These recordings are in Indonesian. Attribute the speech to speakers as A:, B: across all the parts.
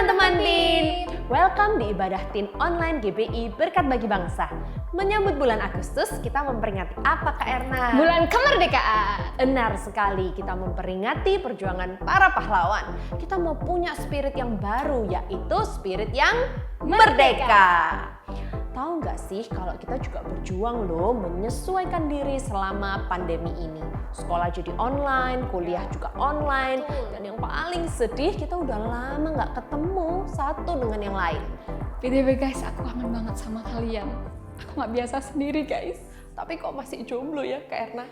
A: teman-teman Tin, welcome di Ibadah Tin Online GBI Berkat Bagi Bangsa. Menyambut bulan Agustus, kita memperingati apa Kak Erna?
B: Bulan kemerdekaan.
A: Benar sekali, kita memperingati perjuangan para pahlawan. Kita mau punya spirit yang baru, yaitu spirit yang merdeka. Tahu nggak sih kalau kita juga berjuang loh menyesuaikan diri selama pandemi ini. Sekolah jadi online, kuliah juga online. Dan yang paling sedih kita udah lama nggak ketemu satu dengan yang lain.
B: BTW guys, aku kangen banget sama kalian. Aku nggak biasa sendiri guys.
A: Tapi kok masih jomblo ya Kak Erna?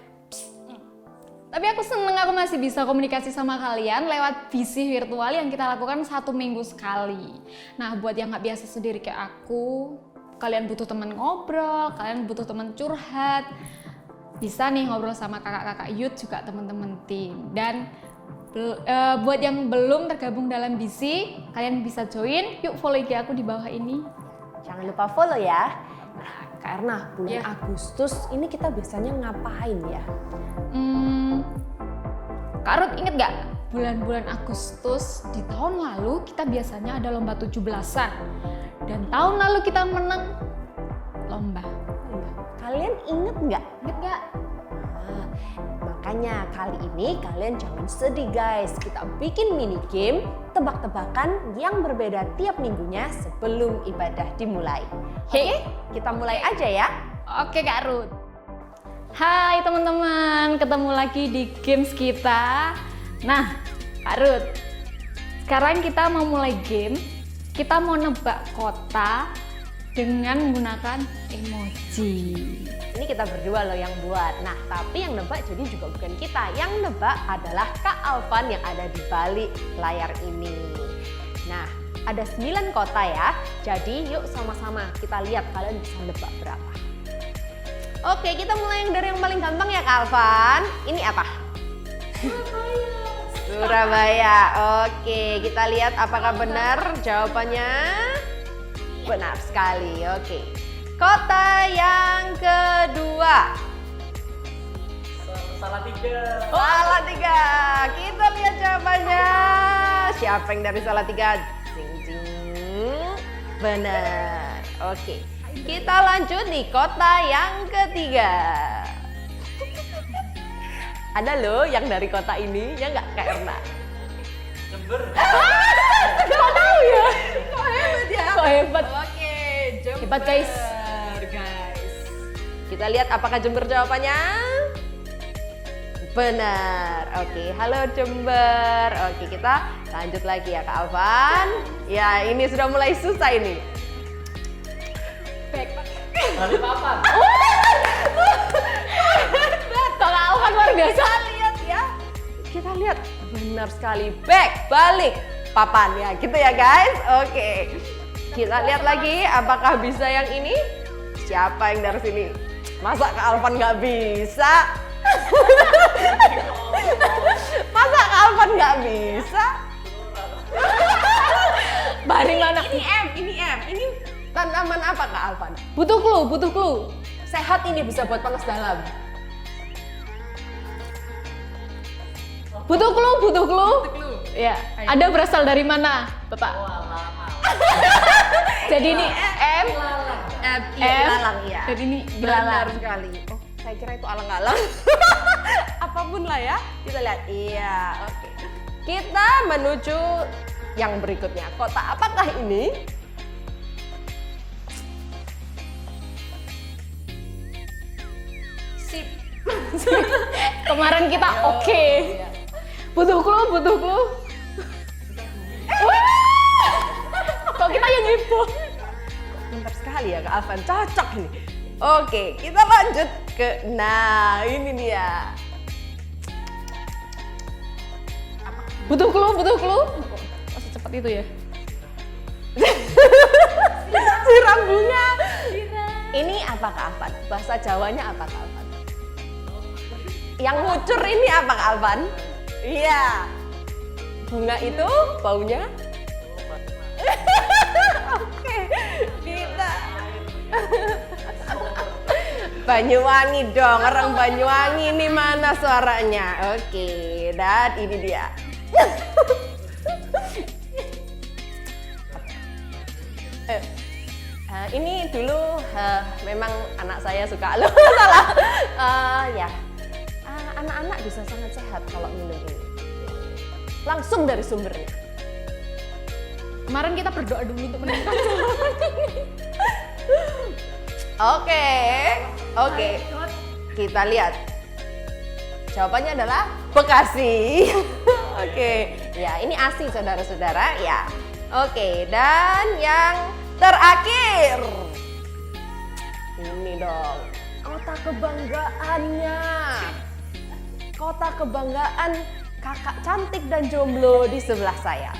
B: Tapi aku seneng aku masih bisa komunikasi sama kalian lewat visi virtual yang kita lakukan 1 minggu sekali. Nah buat yang nggak biasa sendiri kayak aku, kalian butuh teman ngobrol, kalian butuh teman curhat, bisa nih ngobrol sama kakak-kakak youth juga teman-teman tim. Dan buat yang belum tergabung dalam BC, kalian bisa join, yuk follow IG aku di bawah ini.
A: Jangan lupa follow ya. Nah Kak Erna, bulan Agustus ini kita biasanya ngapain ya?
B: Kak Ruth inget gak? Bulan-bulan Agustus di tahun lalu kita biasanya ada lomba 17-an. Dan tahun lalu kita menang lomba.
A: Kalian inget nggak?
B: Inget gak?
A: Nah, makanya kali ini kalian jangan sedih guys. Kita bikin mini game tebak-tebakan yang berbeda tiap minggunya sebelum ibadah dimulai. Oke, kita mulai aja ya.
B: Oke Kak Ruth. Hai teman-teman, ketemu lagi di games kita. Nah Kak Ruth, sekarang kita mau mulai game. Kita mau nebak kota dengan menggunakan emoji.
A: Ini kita berdua loh yang buat. Nah, tapi yang nebak jadi juga bukan kita. Yang nebak adalah Kak Alvan yang ada di balik layar ini. Nah, ada 9 kota ya. Jadi yuk sama-sama kita lihat kalian bisa nebak berapa. Oke, kita mulai dari yang paling gampang ya Kak Alvan. Ini apa? Surabaya. Oke, kita lihat apakah benar jawabannya. Benar sekali. Oke. Kota yang kedua.
C: Salatiga.
A: Salatiga. Kita lihat jawabannya. Siapa yang dari Salatiga? Jing jing. Benar. Oke. Kita lanjut di kota yang ketiga. Ada loh yang dari kota ini, ya nggak Kak Erna?
C: Jember.
A: Kok tahu ya? Kok hebat ya?
B: Kok hebat?
A: Oke, Jember.
B: Hebat guys.
A: Kita lihat apakah Jember jawabannya? Benar. Oke, halo Jember. Oke, kita lanjut lagi ya Kak Alvan. Ya, ini sudah mulai susah ini.
C: Balikpapan.
B: Kalau kan luar biasa.
A: Kita lihat ya. Kita lihat benar sekali. Balik papan ya, gitu ya guys. Oke. Kita lihat lagi apakah bisa yang ini? Siapa yang dari sini? Masa Kak Alvan nggak bisa? Masa Kak Alvan nggak bisa?
B: Baring mana?
A: Ini M. Ini tanaman apa Kak Alvan?
B: Butuh clue.
A: Sehat ini bisa buat panas dalam.
B: Butuh clue. Ya. Ada berasal dari mana, Bapak? Jadi ini M.
A: Ilalang ya.
B: Dan ini
A: Benar
B: belalang.
A: sekali. Oh, saya kira itu alang-alang. Apapun lah ya. Kita lihat. Iya, oke. Kita menuju yang berikutnya. Kota apakah ini? Sip.
B: Kemarin kita oke.
A: Iya.
B: Butuh clue. Kok kita yang heboh?
A: Pintar sekali ya Kak Alvan, cocok ini. Oke, kita lanjut ke, nah ini dia.
B: Butuh clue. Oh, secepat itu ya?
A: Siram bunga. Ini apa Kak Alvan? Bahasa Jawanya apa Kak Alvan? Yang ngucur ini apa Kak Alvan? Iya. Bunga itu baunya? Oke, kita Banyuwangi dong, orang Banyuwangi ini mana suaranya? Oke, dan ini dia. ini dulu memang anak saya suka loh salah. Ya, anak-anak bisa sangat sehat kalau minum ini. Langsung dari sumbernya.
B: Kemarin kita berdoa dulu untuk menentukan.
A: Oke. Kita lihat. Jawabannya adalah Bekasi. Oke. Ya, ini ASI saudara-saudara ya. Oke, dan yang terakhir. Ini dong. Kota kebanggaannya. Kota kebanggaan kakak cantik dan jomblo di sebelah saya.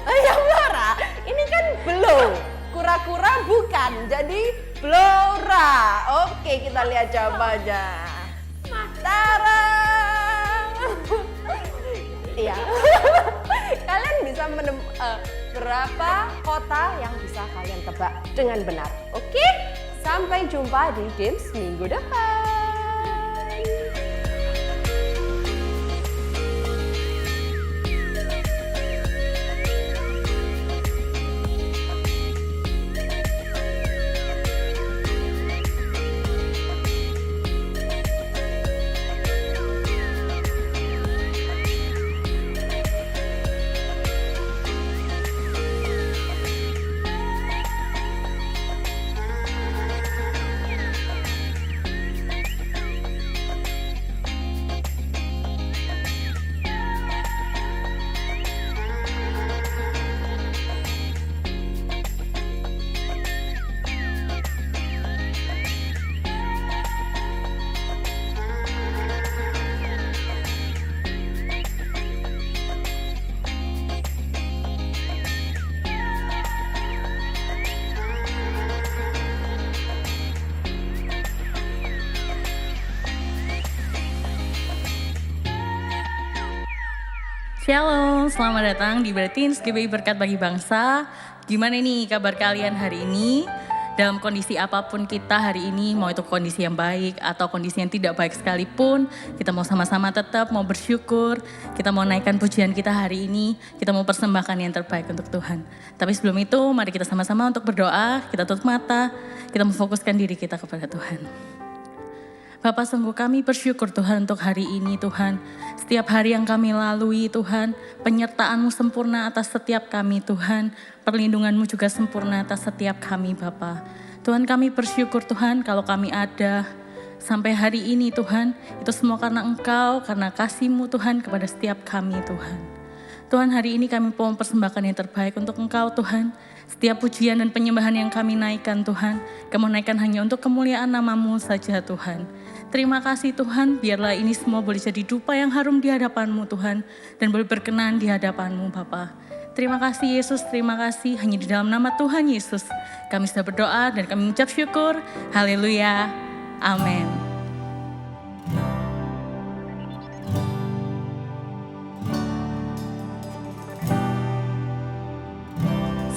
A: Yang Blora, ini kan belum. Kura-kura bukan, jadi Blora. Oke, kita lihat jawabannya. Tara. Iya. Kalian bisa berapa kota yang bisa kalian tebak dengan benar. Oke? Sampai jumpa di games minggu depan.
D: Shalom, selamat datang di Bertins GBI Berkat Bagi Bangsa. Gimana nih kabar kalian hari ini? Dalam kondisi apapun kita hari ini, mau itu kondisi yang baik atau kondisi yang tidak baik sekalipun, kita mau sama-sama tetap mau bersyukur, kita mau naikkan pujian kita hari ini, kita mau persembahkan yang terbaik untuk Tuhan. Tapi sebelum itu, mari kita sama-sama untuk berdoa, kita tutup mata, kita memfokuskan diri kita kepada Tuhan. Bapak, sungguh kami bersyukur Tuhan untuk hari ini Tuhan. Setiap hari yang kami lalui Tuhan, penyertaan-Mu sempurna atas setiap kami Tuhan. Perlindungan-Mu juga sempurna atas setiap kami Bapa. Tuhan, kami bersyukur Tuhan kalau kami ada sampai hari ini Tuhan. Itu semua karena Engkau, karena kasih-Mu Tuhan kepada setiap kami Tuhan. Tuhan, hari ini kami mau mempersembahkan yang terbaik untuk Engkau Tuhan. Setiap pujian dan penyembahan yang kami naikkan Tuhan, kami naikkan hanya untuk kemuliaan nama-Mu saja Tuhan. Terima kasih Tuhan, biarlah ini semua boleh jadi dupa yang harum di hadapan-Mu Tuhan, dan boleh berkenan di hadapan-Mu Bapa. Terima kasih Yesus, terima kasih, hanya di dalam nama Tuhan Yesus kami sudah berdoa dan kami mengucap syukur. Haleluya, amin.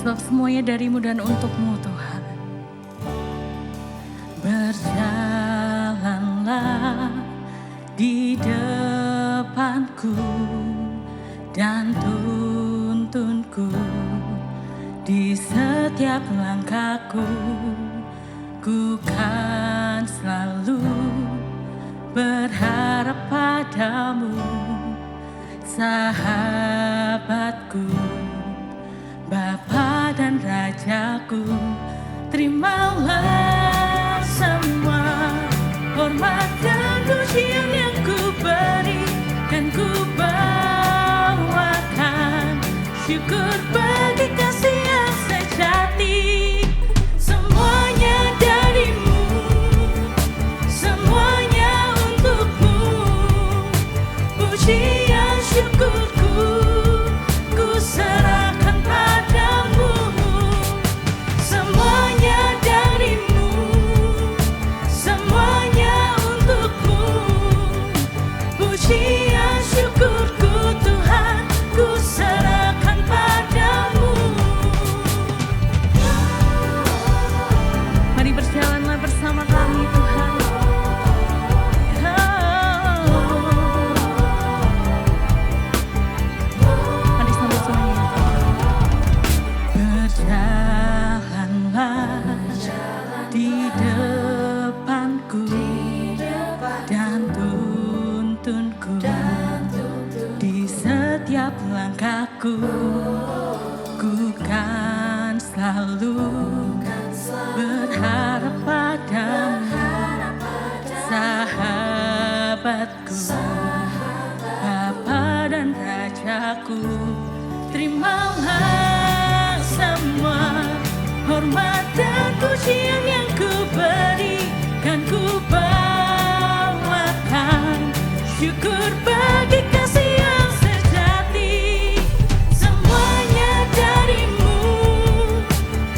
D: Sebab semuanya dari-Mu dan untuk-Mu Tuhan. Berjalanlah di depanku dan tuntunku di setiap langkahku. Ku kan selalu berharap padamu, sahabatku, Bapa dan Rajaku. Terimalah semua hormat dan pujian yang ku beri, dan ku bawakan syukur bagi kasih yang sejati. Semuanya dari-Mu, semuanya untuk-Mu, pujian syukurku ku serahkan padamu. Semuanya dari-Mu, syukur bagi kasih yang sejati. Semuanya darimu,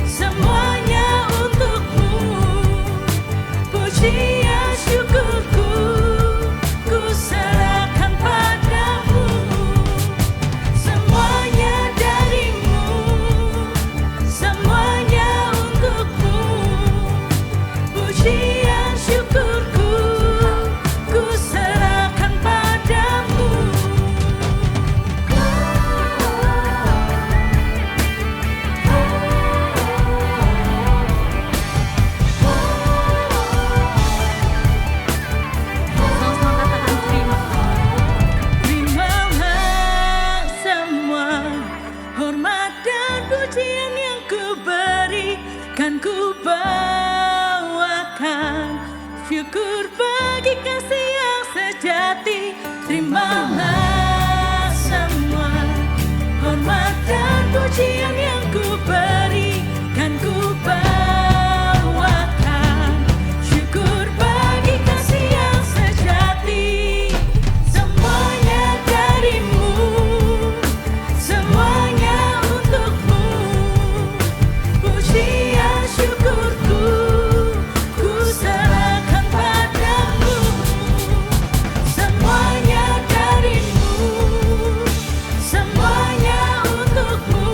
D: semuanya untukmu. Pujian syukurku ku serahkan padamu. Semuanya darimu, semuanya untukmu. Pujian syukurku ku serahkan padamu. Sama-sama katakan terima. Terimalah semua hormat dan pujian yang ku berikan, ku bawakan syukur bagi kasih yang sejati. Terimalah semua hormat dan pujian yang ku berikan, ku bawakan syukur bagi kasih yang sejati. Semuanya darimu, semuanya untukmu. Pujian syukurku ku serahkan padamu. Semuanya darimu, semuanya untukmu.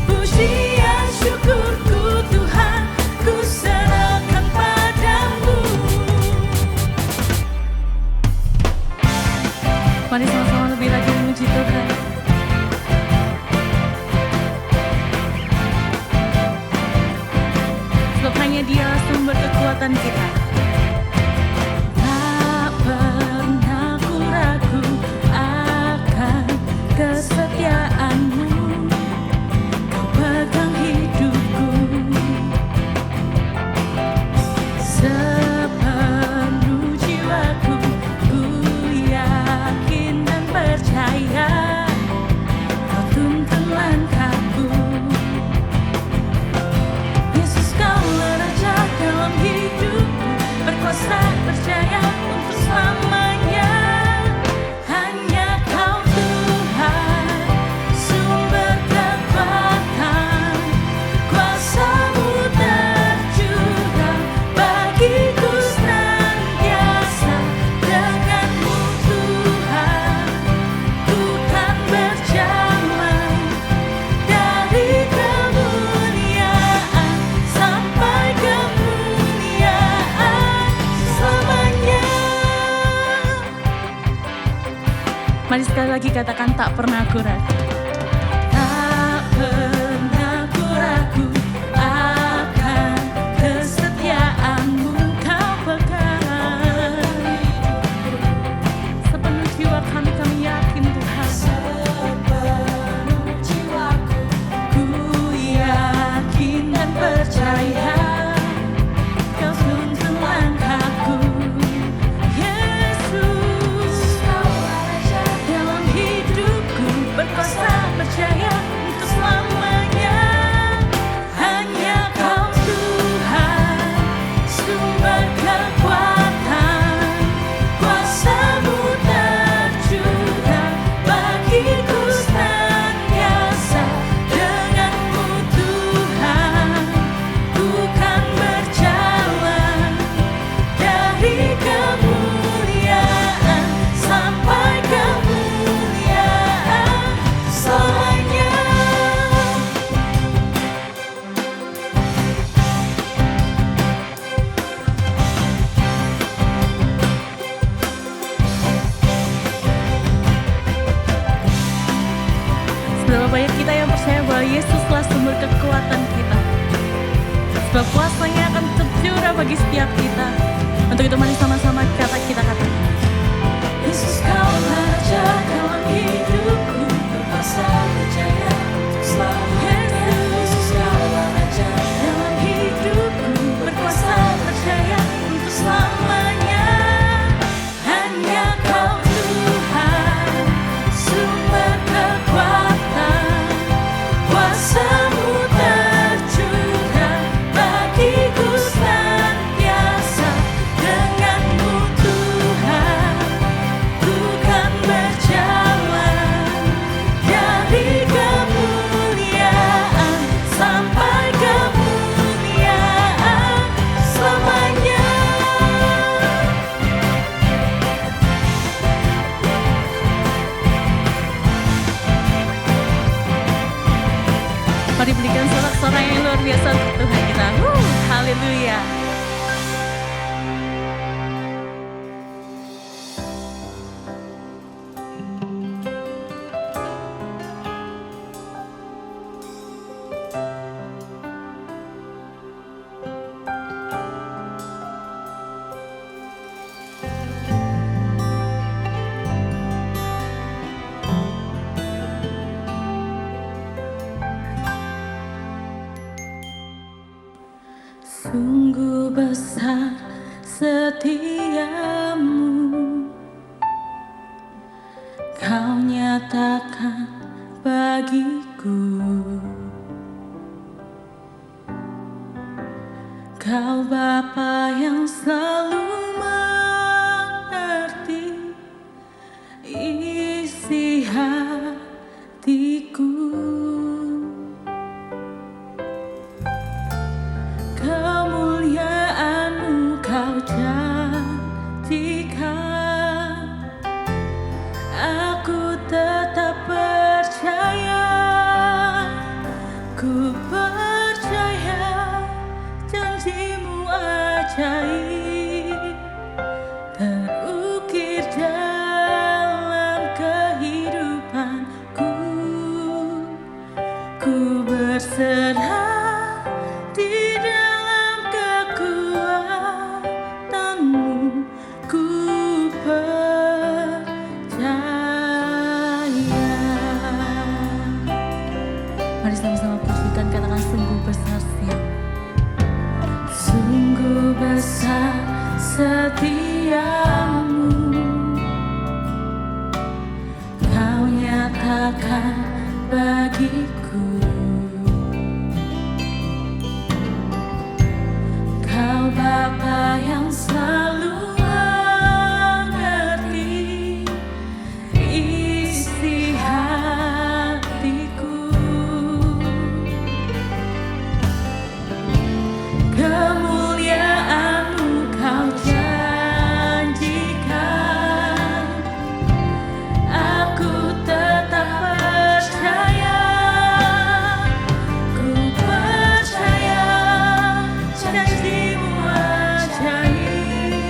D: Pujian syukurku Tuhan ku serahkan padamu. Mari sama-sama lebih lagi memuji Tuhan. Sebab hanya Dia sumber kekuatan kita. Tak pernah ku ragu akan kesetiaan-Mu. Kau pegang hidupku sepenuh jiwaku. Ku yakin dan percaya Kau tuntun langkahku. Yesus, Kaulah Raja dalam hidupku, berkuasa percaya untuk selamanya. Hanya Kau Tuhan, sumber kekuatan. Kuasa-Mu tercurah bagiku senantiasa. Denganmu Tuhan, ku kan berjalan dari kemuliaan sampai kemuliaan selamanya. Mari sekali lagi katakan, tak pernah aku ragu. Tak pernah ku ragu akan kesetiaan-Mu. Kau pegang sepenuh jiwa kami yakin Tuhan. Sepenuh jiwaku ku yakin dan percaya Kau tuntun langkahku. Yesus, Kaulah Raja dalam hidupku, berkuasa percaya untuk selamanya. Hanya Kau Tuhan, sumber kekuatan. Kuasa-Mu tercurah bagiku senantiasa. Denganmu Tuhan, ku kan berjalan dari kemuliaan sampai kemuliaan selamanya. Seberapa banyak kita yang percaya bahwa Yesuslah sumber kekuatan kita, sebab kuasa-Nya akan tercurah bagi setiap kita. Untuk itu mari sama-sama kita katakan, Yesus, Kaulah Raja dalam hidupku, berkuasa percaya untuk selamanya. Yesus, Kaulah Raja dalam hidupku, berkuasa percaya untuk selamanya. Hanya Kau Tuhan, sumber kekuatan. Kuasa-Mu tercurah bagiku senantiasa. Denganmu Haleluya. Sungguh besar setiamu, kau nyatakan bagiku. Kau Bapa yang selalu mengerti isi hatiku. Kemuliaan-Mu kau janjikan, aku tetap percaya. Ku percaya janji-Mu ajaib terukir dalam kehidupanku. Ku berserah di dalam kekuatan-Mu, ku percaya. Mari sama-sama pujikan, katakan sungguh besar setiamu. Sungguh besar setiamu, kau nyatakan bagiku. Kau Bapa yang selalu mengerti isi hatiku. Kemuliaan-Mu kau janjikan, aku tetap percaya. Ku percaya janji-Mu ajaib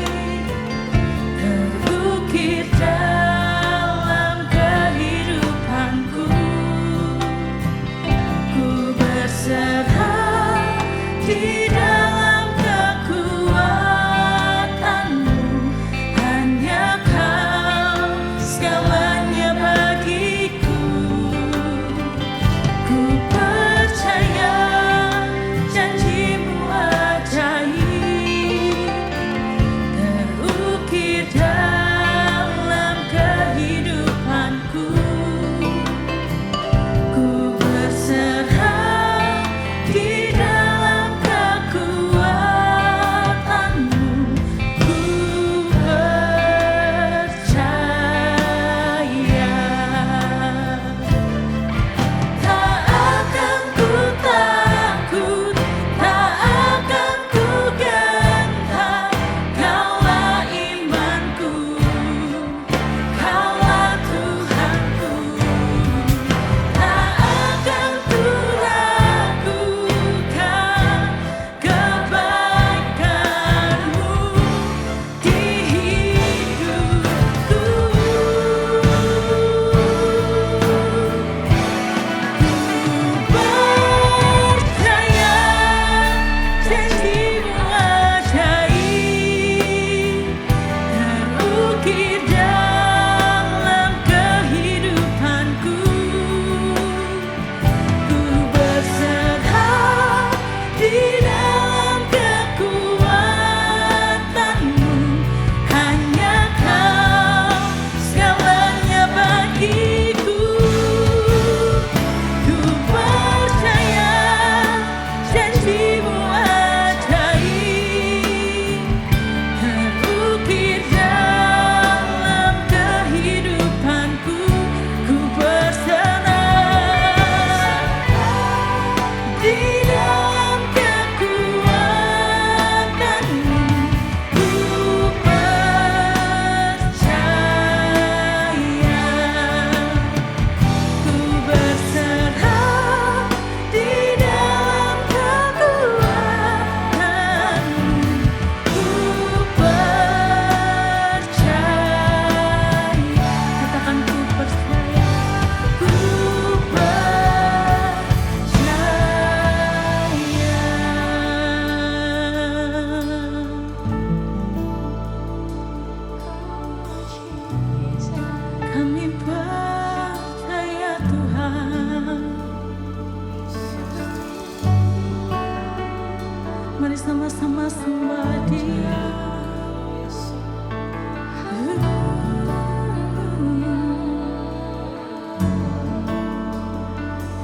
D: bersama sembah Dia.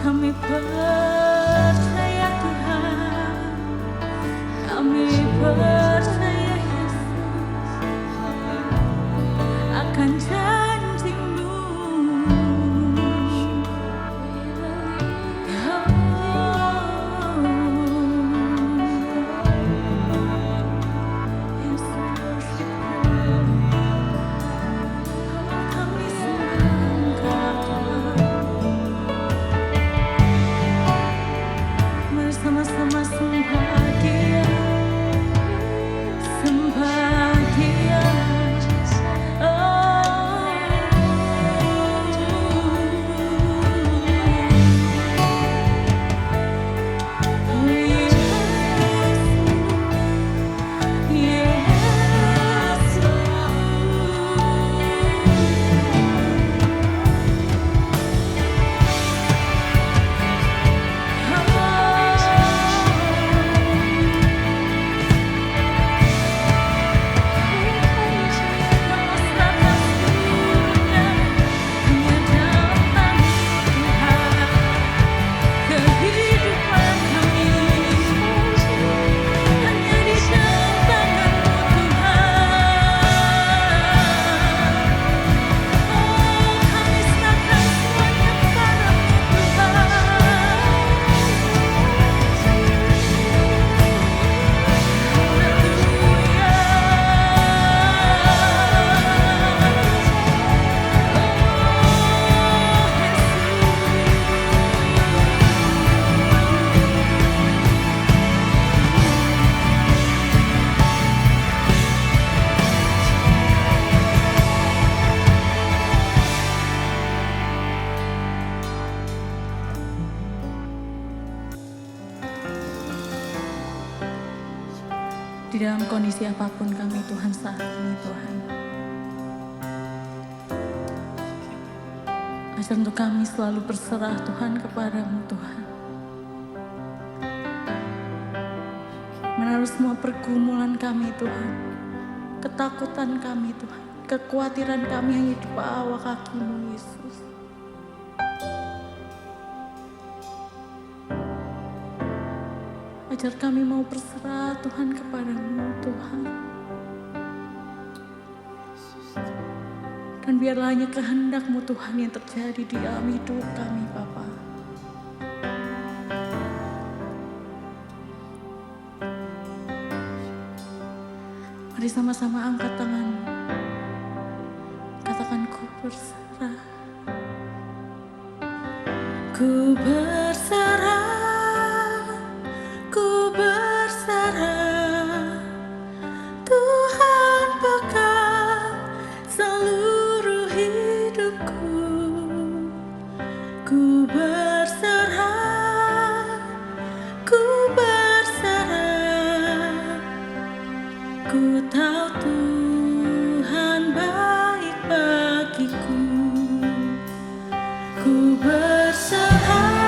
D: Kami percaya Tuhan, kami percaya Yesus akan janji-Mu. Bersama-sama sembah Dia, sembah Dia. Oh, di dalam kondisi apapun kami Tuhan saat ini Tuhan, ajar untuk kami selalu berserah Tuhan kepadamu Tuhan, menaruh semua pergumulan kami Tuhan, ketakutan kami Tuhan, kekhawatiran kami hanya di bawah kaki-Mu Yesus. Ajar kami mau berserah Tuhan kepadamu Tuhan. Dan biarlah hanya kehendak-Mu Tuhan yang terjadi di dalam hidup kami Bapa. Mari sama-sama angkat tangan. Katakan ku berserah. Ku berserah. Ku berserah, Tuhan pegang seluruh hidupku. Ku berserah, ku berserah. Ku tahu Tuhan baik bagiku. Ku berserah.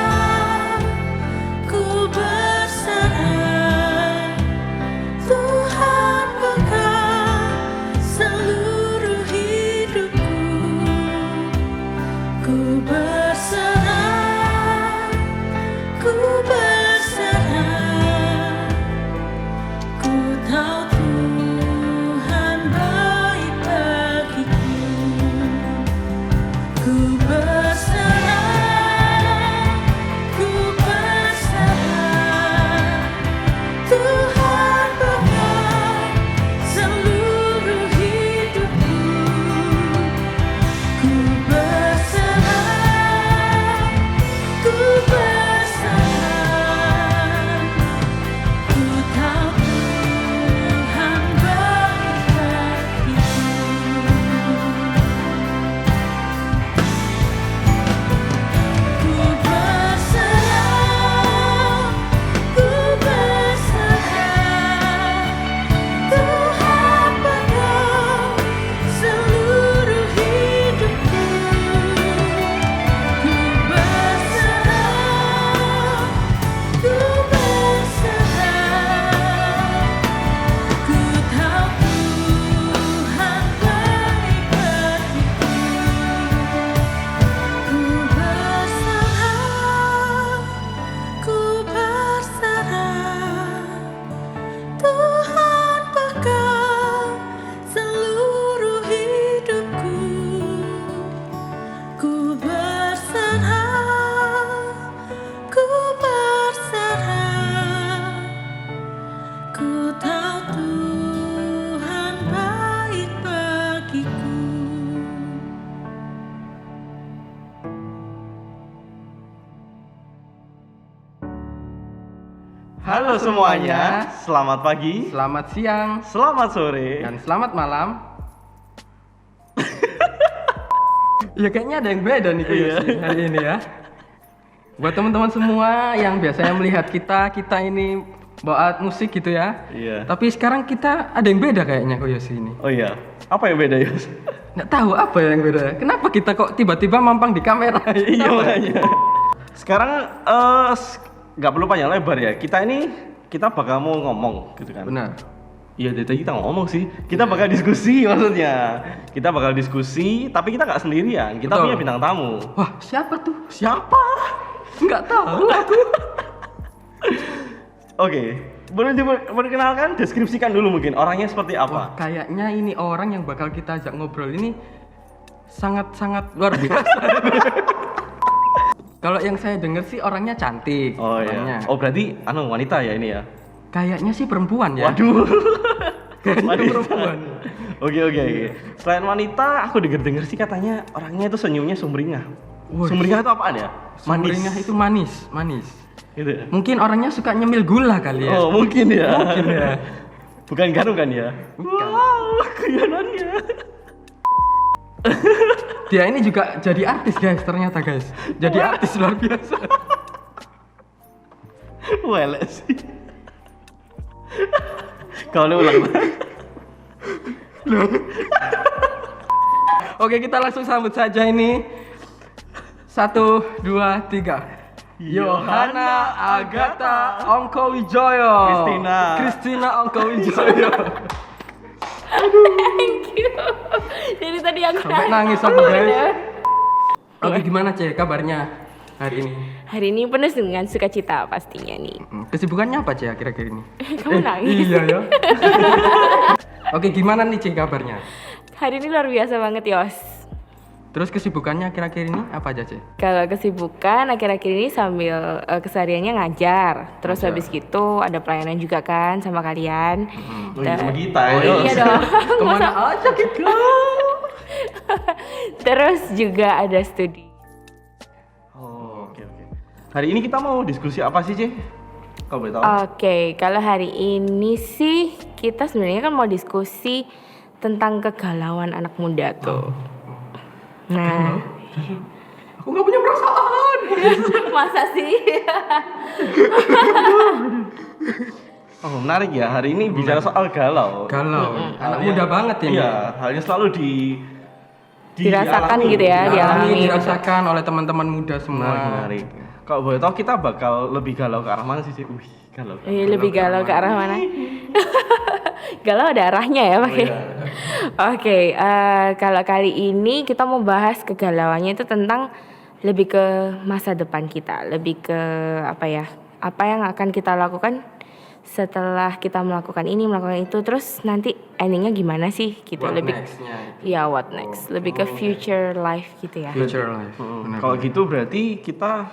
E: Halo semuanya, selamat pagi,
F: Selamat siang,
E: selamat sore.
F: dan selamat malam. Ya kayaknya ada yang beda nih hari ini ya. Buat teman-teman semua yang biasanya melihat kita ini bawa alat musik gitu ya.
E: Iya.
F: Tapi sekarang kita ada yang beda kayaknya Koyoshi ini.
E: Oh iya, apa yang beda Yos?
F: Nggak tahu apa yang beda. Kenapa kita kok tiba-tiba mampang di kamera?
E: Iya makanya. Sekarang nggak perlu panjang lebar ya. Kita bakal mau ngomong gitu kan.
F: Benar.
E: Iya dari tadi kita ngomong sih. Kita bakal diskusi maksudnya. Kita bakal diskusi, tapi kita nggak sendirian. Kita
F: Betul.
E: punya bintang tamu.
F: Wah, siapa tuh?
E: Siapa?
F: Nggak tahu aku.
E: Oke, boleh diperkenalkan, deskripsikan dulu mungkin orangnya seperti
F: Wah,
E: apa.
F: kayaknya ini orang yang bakal kita ajak ngobrol ini sangat-sangat luar biasa. Kalau yang saya dengar sih orangnya cantik.
E: Oh
F: orangnya.
E: iya. Oh berarti wanita ya ini ya.
F: Kayaknya sih perempuan ya.
E: Waduh.
F: Kayaknya
E: Wanita.
F: perempuan.
E: Oke. Selain wanita, aku denger sih katanya orangnya itu senyumnya sumringah.
F: Wih.
E: Sumringah itu apaan ya?
F: Sumringah itu manis.
E: Gitu ya?
F: Mungkin orangnya suka nyemil gula kali ya.
E: Oh mungkin ya.
F: Mungkin ya.
E: Bukan garam kan ya?
F: Bukan.
E: Wow, kuyonannya.
F: Dia ini juga jadi artis guys, ternyata guys. Jadi artis luar biasa.
E: Welek sih. Kalau ulang.
F: Oke, kita langsung sambut saja ini. 1, 2, 3. Yohana Agatha Ongko Wijoyo. Christina Ongko Wijoyo.
A: Thank you. Jadi tadi aku
F: Sampai nangis aku guys. Oke, gimana Cek kabarnya hari ini?
A: Hari ini penuh dengan sukacita pastinya nih.
F: Kesibukannya apa Cek akhir-akhir ini?
A: Kamu nangis.
F: Iya ya. Oke, gimana nih Cek kabarnya?
A: Hari ini luar biasa banget Yos.
F: Terus kesibukannya akhir-akhir ini apa aja Cek?
A: Kalau kesibukan akhir-akhir ini sambil kesehariannya ngajar. Terus habis gitu ada pelayanan juga kan sama kalian.
E: Oh iya sama kita ya.
A: Iya dong.
F: Kemana aja kita?
A: Terus juga ada studi.
E: Oh, oke. Hari ini kita mau diskusi apa sih, Cek? Kau boleh tahu?
A: Oke, kalau hari ini sih kita sebenarnya kan mau diskusi tentang kegalauan anak muda tuh. Nah,
F: Aku nggak punya perasaan.
A: masa sih?
E: Oh, menarik ya. Hari ini bicara soal galau.
F: Galau. Anak muda banget ini.
E: Iya, halnya selalu
A: Dirasakan
E: dialami.
A: gitu ya, dialami.
F: Dirasakan oleh teman-teman muda semua.
E: Menarik. Kalau boleh tahu kita bakal lebih galau ke arah mana sih, Cek? Wih, galau.
A: Lebih galau ke arah mana? Galau ada arahnya ya pakai. Oke, kalau kali ini kita mau bahas kegalauannya itu tentang lebih ke masa depan kita, lebih ke apa ya? Apa yang akan kita lakukan setelah kita melakukan ini, melakukan itu, terus nanti endingnya gimana sih? Gitu
F: What
A: lebih.
F: next-nya itu.
A: Iya, what next? Lebih ke future life gitu ya.
F: Future life. Benar.
E: Kalau gitu berarti kita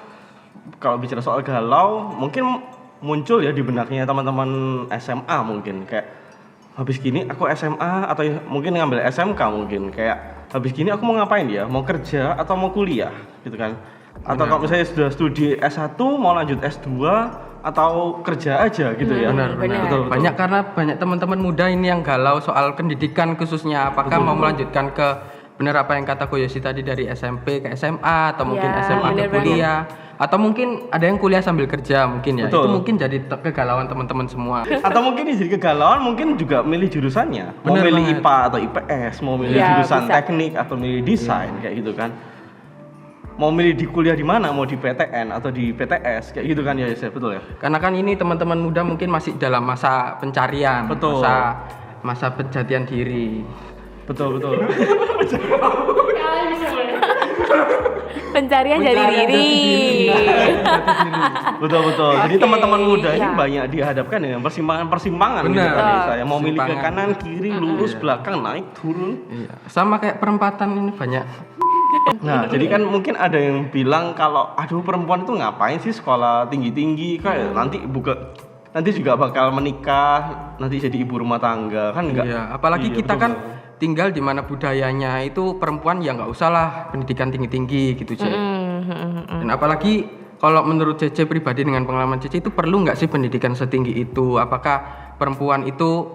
E: kalau bicara soal galau mungkin muncul ya di benaknya teman-teman SMA mungkin kayak habis gini aku SMA atau mungkin ngambil SMK mungkin kayak habis gini aku mau ngapain ya, mau kerja atau mau kuliah gitu kan, atau kalau misalnya sudah studi S1 mau lanjut S2 atau kerja aja gitu ya.
F: Benar.
E: Betul.
F: Banyak karena banyak teman-teman muda ini yang galau soal pendidikan khususnya apakah mau melanjutkan ke benar apa yang kata Koyoshi tadi dari SMP ke SMA atau mungkin
A: Ya,
F: SMA ke
A: benar
F: kuliah atau mungkin ada yang kuliah sambil kerja mungkin ya.
E: Betul.
F: Itu mungkin jadi kegalauan teman-teman semua.
E: Atau mungkin jadi kegalauan mungkin juga milih jurusannya, mau
F: Bener
E: milih
F: banget.
E: IPA atau IPS, mau milih
A: Ya,
E: jurusan
A: bisa.
E: teknik atau milih desain kayak gitu kan. Mau milih di kuliah di mana, mau di PTN atau di PTS kayak gitu kan ya, Yos, betul ya?
F: Karena kan ini teman-teman muda mungkin masih dalam masa pencarian,
E: Betul.
F: masa penjatian diri.
E: Betul.
A: Pencarian jati
F: Pencarian
A: diri.
F: jati diri.
E: Betul. Jadi
A: Oke,
E: teman-teman muda ini
A: iya.
E: banyak dihadapkan dengan persimpangan-persimpangan gitu
F: Benar.
E: kan. Saya mau milih ke
F: Persimpangan.
E: kanan, kiri, lurus, belakang, naik, turun.
F: Iya. Sama kayak perempatan ini banyak.
E: Nah, jadi kan mungkin ada yang bilang kalau aduh perempuan itu ngapain sih sekolah tinggi-tinggi kayak nanti juga bakal menikah, nanti jadi ibu rumah tangga kan enggak.
F: Iya, apalagi
E: Iya,
F: kita
E: betul,
F: kan
E: betul.
F: tinggal di mana budayanya itu perempuan ya nggak usah lah pendidikan tinggi-tinggi gitu Cek. Dan apalagi kalau menurut Cece pribadi dengan pengalaman Cece itu perlu nggak sih pendidikan setinggi itu? Apakah perempuan itu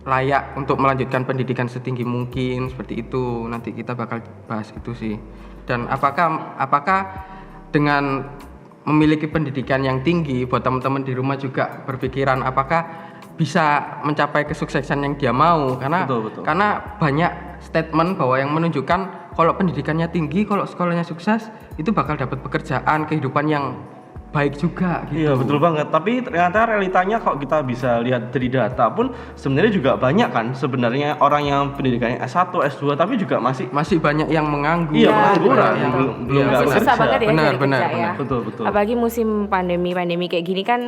F: layak untuk melanjutkan pendidikan setinggi mungkin seperti itu? Nanti kita bakal bahas itu sih. Dan apakah dengan memiliki pendidikan yang tinggi buat teman-teman di rumah juga berpikiran apakah bisa mencapai kesuksesan yang dia mau
E: Betul.
F: karena banyak statement bahwa yang menunjukkan kalau pendidikannya tinggi, kalau sekolahnya sukses itu bakal dapat pekerjaan, kehidupan yang baik juga gitu.
E: Iya betul banget. Tapi ternyata realitanya kalau kita bisa lihat dari data pun sebenarnya juga banyak kan sebenarnya orang yang pendidikannya S1, S2 tapi juga masih
F: banyak yang menganggur.
E: Iya,
G: pengangguran,
E: yang
G: betul.
E: belum nggak
G: Susah
E: bekerja.
G: banget ya
F: Benar,
G: cari
F: benar,
G: kerja ya.
F: benar.
E: Betul.
G: Apalagi musim pandemi kayak gini kan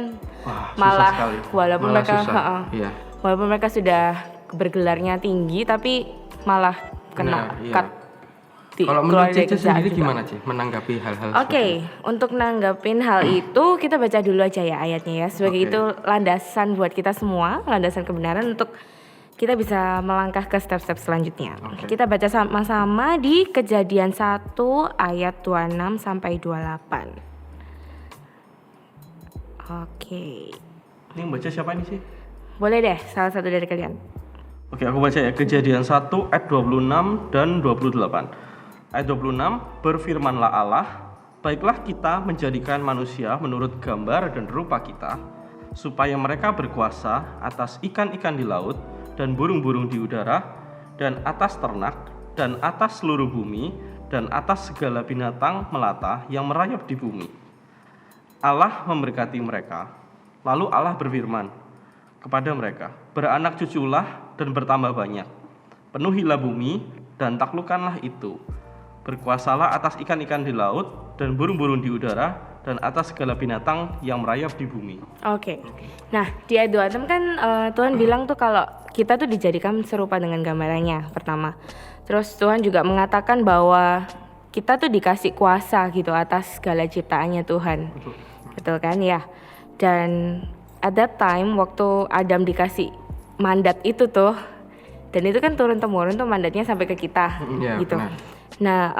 E: Wah, susah
G: malah
E: sekali.
G: walaupun
F: Malah
G: mereka
F: susah. Iya.
G: walaupun mereka sudah bergelarnya tinggi tapi malah kena
F: Benar, iya.
G: cut
F: Kalau
G: keluar
F: menurut
G: dari
F: Cece
G: kerjaan
F: sendiri
G: juga.
F: gimana Ci menanggapi hal-hal
G: Oke, untuk nanggapin hal itu kita baca dulu aja ya ayatnya ya. Sebagai
F: Oke.
G: itu landasan buat kita semua, landasan kebenaran untuk kita bisa melangkah ke step-step selanjutnya.
F: Oke.
G: Kita baca sama-sama di Kejadian 1 ayat 26 sampai 28. Oke.
E: Ini yang baca siapa ini sih?
G: Boleh deh salah satu dari kalian.
E: Oke, aku baca ya. Kejadian 1 ayat 26 dan 28. Ayat 26, berfirmanlah Allah, baiklah kita menjadikan manusia menurut gambar dan rupa kita, supaya mereka berkuasa atas ikan-ikan di laut dan burung-burung di udara, dan atas ternak, dan atas seluruh bumi, dan atas segala binatang melata yang merayap di bumi. Allah memberkati mereka. Lalu Allah berfirman kepada mereka, beranak cuculah dan bertambah banyak. Penuhilah bumi dan taklukkanlah itu. Berkuasalah atas ikan-ikan di laut dan burung-burung di udara dan atas segala binatang yang merayap di bumi.
G: Oke. Nah, di ayat 26 kan Tuhan bilang tuh kalau kita tuh dijadikan serupa dengan gambarannya pertama. Terus Tuhan juga mengatakan bahwa kita tuh dikasih kuasa gitu atas segala ciptaannya Tuhan. Betul kan ya? Dan at that time waktu Adam dikasih mandat itu tuh, dan itu kan turun-temurun tuh mandatnya sampai ke kita
F: Iya,
G: gitu.
F: benar.
G: Nah,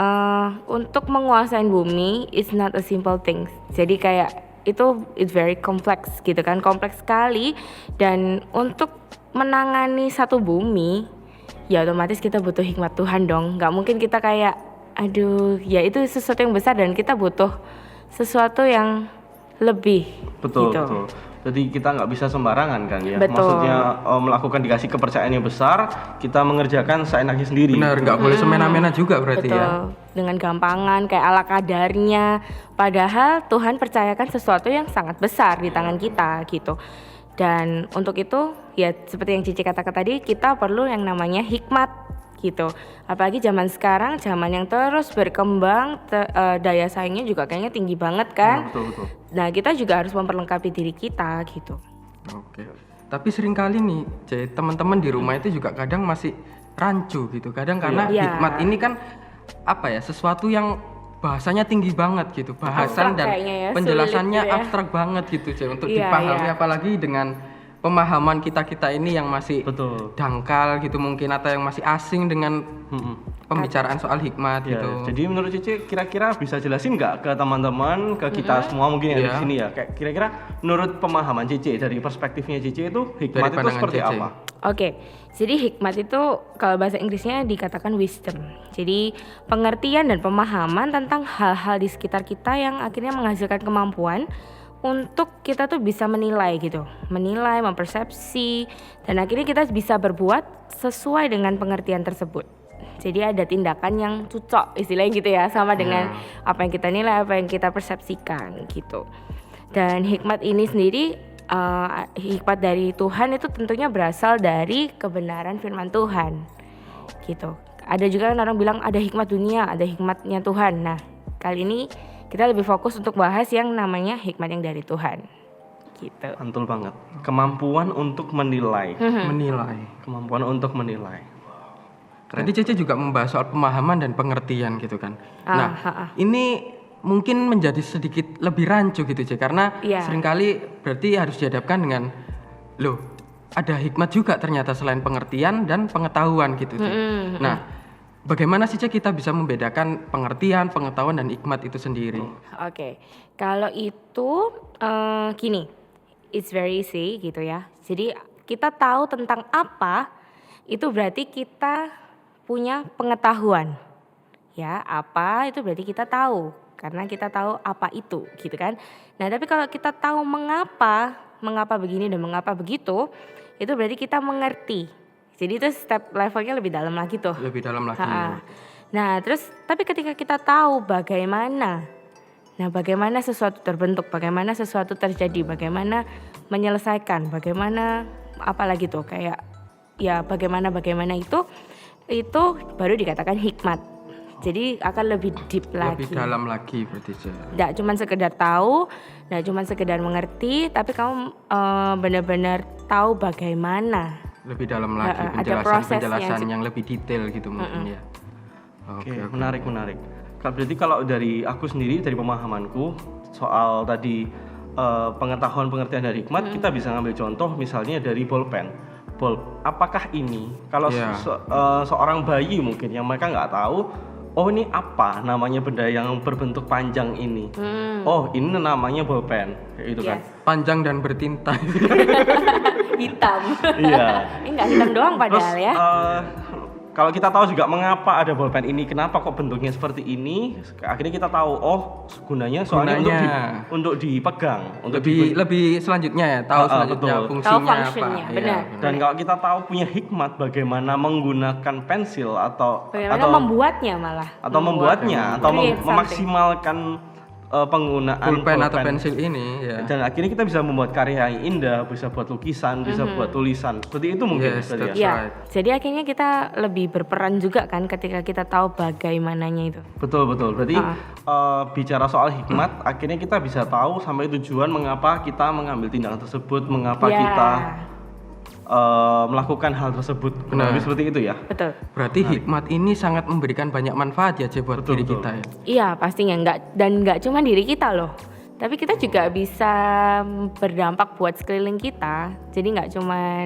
G: untuk menguasain bumi it's not a simple thing. Jadi kayak itu it's very complex gitu kan, kompleks sekali. Dan untuk menangani satu bumi, ya otomatis kita butuh hikmat Tuhan dong. Gak mungkin kita kayak, aduh, ya itu sesuatu yang besar dan kita butuh sesuatu yang lebih.
E: Betul,
G: gitu.
E: betul. Jadi kita nggak bisa sembarangan kan ya.
G: Betul.
E: Maksudnya melakukan dikasih kepercayaan yang besar, kita mengerjakan seenaknya sendiri.
F: Benar, nggak boleh semena-mena juga berarti
G: Betul.
F: ya.
G: Dengan gampangan kayak ala kadarnya. Padahal Tuhan percayakan sesuatu yang sangat besar di tangan kita gitu. Dan untuk itu ya seperti yang Cici katakan tadi, kita perlu yang namanya hikmat gitu. Apalagi zaman sekarang, zaman yang terus berkembang, daya saingnya juga kayaknya tinggi banget kan.
E: Betul.
G: Nah, kita juga harus memperlengkapi diri kita gitu.
F: Oke. Tapi seringkali nih, teman-teman di rumah itu juga kadang masih rancu gitu. Kadang karena
G: Iya.
F: hikmat ini kan apa ya? Sesuatu yang bahasanya tinggi banget gitu. Bahasan
G: Abstrak
F: dan
G: kayaknya ya,
F: penjelasannya
G: sulit gitu ya.
F: abstrak banget gitu, untuk
G: Iya,
F: dipahami
G: iya.
F: apalagi dengan pemahaman kita ini yang masih
E: Betul.
F: dangkal gitu mungkin, atau yang masih asing dengan pembicaraan soal hikmat
E: Ya,
F: gitu.
E: jadi menurut Cici kira-kira bisa jelasin nggak ke teman-teman, ke kita semua mungkin yang
F: Iya.
E: di sini ya, kayak kira-kira menurut pemahaman Cici dari perspektifnya Cici itu hikmat
F: Dari
E: itu
F: pandangan
E: seperti
F: Cici.
E: apa?
G: Oke, jadi hikmat itu kalau bahasa Inggrisnya dikatakan wisdom. Jadi pengertian dan pemahaman tentang hal-hal di sekitar kita yang akhirnya menghasilkan kemampuan untuk kita tuh bisa menilai gitu, menilai, mempersepsi, dan akhirnya kita bisa berbuat sesuai dengan pengertian tersebut. Jadi ada tindakan yang cocok istilahnya gitu ya, sama dengan apa yang kita nilai, apa yang kita persepsikan gitu. Dan hikmat ini sendiri, hikmat dari Tuhan itu tentunya berasal dari kebenaran firman Tuhan gitu. Ada juga orang bilang ada hikmat dunia, ada hikmatnya Tuhan. Nah, kali ini kita lebih fokus untuk bahas yang namanya hikmat yang dari Tuhan gitu.
E: Mantul banget. Kemampuan untuk menilai.
F: Menilai.
E: Kemampuan untuk menilai.
F: Tadi Cece juga membahas soal pemahaman dan pengertian gitu kan. Nah, ini mungkin menjadi sedikit lebih rancu gitu Cece, karena
G: Iya.
F: seringkali berarti harus dihadapkan dengan, loh, ada hikmat juga ternyata selain pengertian dan pengetahuan gitu Cece. Nah, bagaimana sih Cek kita bisa membedakan pengertian, pengetahuan dan hikmat itu sendiri?
G: Oke, kalau itu gini, it's very easy gitu ya. Jadi kita tahu tentang apa, itu berarti kita punya pengetahuan. Ya, apa itu berarti kita tahu, karena kita tahu apa itu gitu kan. Nah, tapi kalau kita tahu mengapa begini dan mengapa begitu, itu berarti kita mengerti. Jadi itu step levelnya lebih dalam lagi tuh.
F: Lebih dalam lagi.
G: Ha-ha. Nah, terus tapi ketika kita tahu bagaimana sesuatu terbentuk, bagaimana sesuatu terjadi, bagaimana menyelesaikan, bagaimana apalagi tuh kayak ya bagaimana itu baru dikatakan hikmat. Jadi akan lebih deep lagi.
F: Lebih dalam lagi berarti Cek.
G: Nggak cuma sekedar tahu, nggak cuma sekedar mengerti, tapi kamu benar-benar tahu bagaimana.
F: Lebih dalam lagi,
G: ada prosesnya
F: penjelasan
G: sih.
F: yang lebih detail gitu mungkin ya.
E: Oke, menarik. Berarti kalau dari aku sendiri, dari pemahamanku soal tadi pengetahuan pengertian dari hikmat, kita bisa ngambil contoh misalnya dari bolpen. Apakah ini kalau seorang bayi mungkin yang mereka nggak tahu, oh ini apa namanya benda yang berbentuk panjang ini? Oh ini namanya bolpen, kayak gitu kan?
F: Panjang dan bertinta.
G: Hitam.
E: Iya.
G: Enggak hitam doang padahal
E: Terus,
G: ya.
E: kalau kita tahu juga mengapa ada bolpen ini, kenapa kok bentuknya seperti ini, akhirnya kita tahu gunanya soalnya untuk dipegang,
F: lebih selanjutnya ya, tahu selanjutnya
E: betul.
F: fungsinya
G: Tahu function-nya,
F: apa.
G: benar.
F: Iya,
E: Dan kalau kita tahu punya hikmat bagaimana menggunakan pensil
G: Bagaimana membuatnya malah.
E: membuatnya atau
G: Create something.
E: memaksimalkan penggunaan
F: pulpen atau pensil ini ya.
E: Dan akhirnya kita bisa membuat karya yang indah, bisa buat lukisan, bisa buat tulisan. Seperti itu mungkin
F: Yes,
E: tadi ya.
F: that's
G: Iya,
F: right.
G: jadi akhirnya kita lebih berperan juga kan ketika kita tahu bagaimananya itu.
E: Betul. Berarti bicara soal hikmat, akhirnya kita bisa tahu sampai tujuan mengapa kita mengambil tindakan tersebut, mengapa
G: Ya,
E: kita melakukan hal tersebut.
F: Benar.
E: Lebih seperti itu ya.
G: betul.
F: Berarti hikmat ini sangat memberikan banyak manfaat ya Cek, buat diri kita ya.
G: Iya, pastinya nggak cuma diri kita loh. Tapi kita juga bisa berdampak buat sekeliling kita. Jadi nggak cuma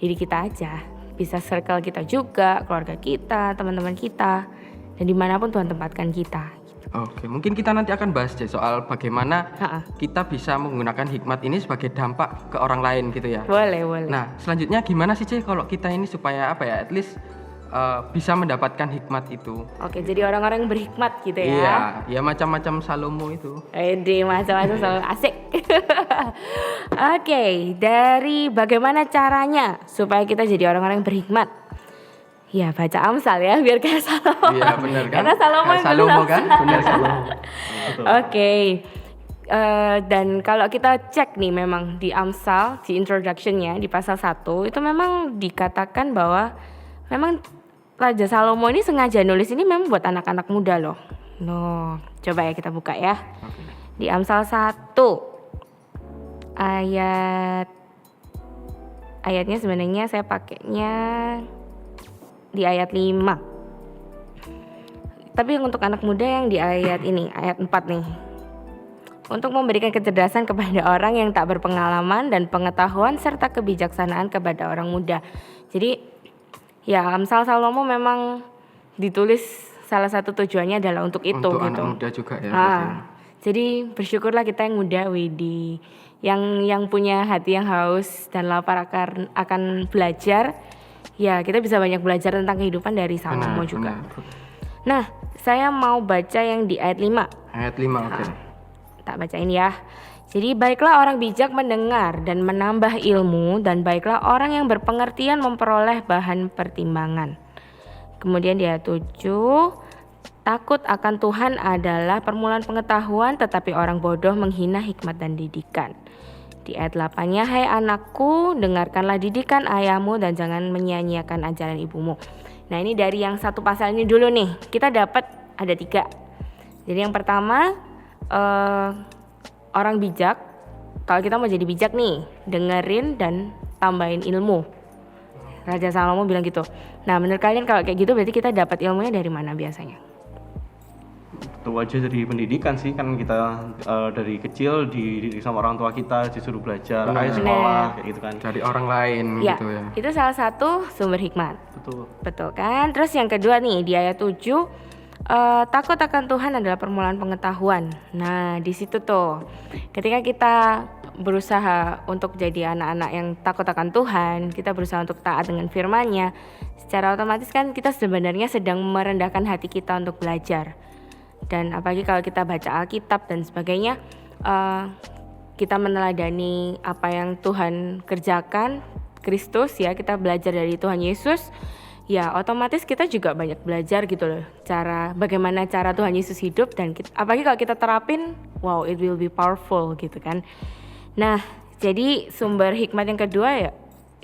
G: diri kita aja, bisa circle kita juga, keluarga kita, teman-teman kita, dan dimanapun Tuhan tempatkan kita.
F: Oke, mungkin kita nanti akan bahas Cek soal bagaimana
G: Ha-ha.
F: kita bisa menggunakan hikmat ini sebagai dampak ke orang lain gitu ya.
G: Boleh.
F: Nah, selanjutnya gimana sih Cek kalau kita ini supaya apa ya, at least bisa mendapatkan hikmat itu.
G: Oke, jadi orang-orang yang berhikmat gitu ya.
F: Iya, ya macam-macam Salomo itu.
G: Macam-macam selalu asik. Oke, dari bagaimana caranya supaya kita jadi orang-orang yang berhikmat? Ya baca Amsal ya, biar kayak Salomo.
F: Iya benar kan?
G: Karena Salomo yang
F: Salomo
G: tulis
F: kan?
G: Amsal.
F: Benar Salomo.
G: Oke. Dan kalau kita cek nih memang di Amsal, di introduction-nya di pasal 1 itu memang dikatakan bahwa memang Raja Salomo ini sengaja nulis ini memang buat anak-anak muda loh. Coba ya kita buka ya. Di Amsal 1 ayatnya sebenarnya saya pakainya di ayat 5. Tapi yang untuk anak muda yang di ayat ini, ayat 4 nih. Untuk memberikan kecerdasan kepada orang yang tak berpengalaman dan pengetahuan serta kebijaksanaan kepada orang muda. Jadi ya Amsal Salomo memang ditulis salah satu tujuannya adalah untuk itu
F: Untuk
G: gitu.
F: anak muda juga ya. berarti.
G: Jadi bersyukurlah kita yang muda, Widi, yang punya hati yang haus dan lapar akan belajar. Ya kita bisa banyak belajar tentang kehidupan dari Salomo juga.
F: Benar.
G: Nah, saya mau baca yang di ayat 5.
F: Ayat 5 oke.
G: Tak bacain ya. Jadi baiklah orang bijak mendengar dan menambah ilmu, dan baiklah orang yang berpengertian memperoleh bahan pertimbangan. Kemudian di ayat 7, takut akan Tuhan adalah permulaan pengetahuan, tetapi orang bodoh menghina hikmat dan didikan. Di ayat 8-nya, hai anakku, dengarkanlah didikan ayahmu dan jangan menyia-nyiakan ajaran ibumu. Nah ini dari yang satu pasal ini dulu nih, kita dapat ada 3. Jadi yang pertama, orang bijak, kalau kita mau jadi bijak nih, dengerin dan tambahin ilmu. Raja Salomo bilang gitu. Nah menurut kalian kalau kayak gitu berarti kita dapat ilmunya dari mana biasanya?
E: itu aja dari pendidikan sih, kan kita dari kecil dididik sama orang tua kita, disuruh belajar, ayo sekolah kayak gitu kan.
F: Dari orang lain
G: Ya,
F: gitu ya.
G: itu salah satu sumber hikmat.
E: Betul.
G: Betul kan? Terus yang kedua nih di ayat 7, takut akan Tuhan adalah permulaan pengetahuan. Nah, di situ tuh ketika kita berusaha untuk jadi anak-anak yang takut akan Tuhan, kita berusaha untuk taat dengan firman-Nya, secara otomatis kan kita sebenarnya sedang merendahkan hati kita untuk belajar. Dan apalagi kalau kita baca Alkitab dan sebagainya, kita meneladani apa yang Tuhan kerjakan, Kristus ya, kita belajar dari Tuhan Yesus, ya otomatis kita juga banyak belajar gitu loh, bagaimana cara Tuhan Yesus hidup, dan apalagi kalau kita terapin, wow, it will be powerful gitu kan. Nah, jadi sumber hikmat yang kedua ya,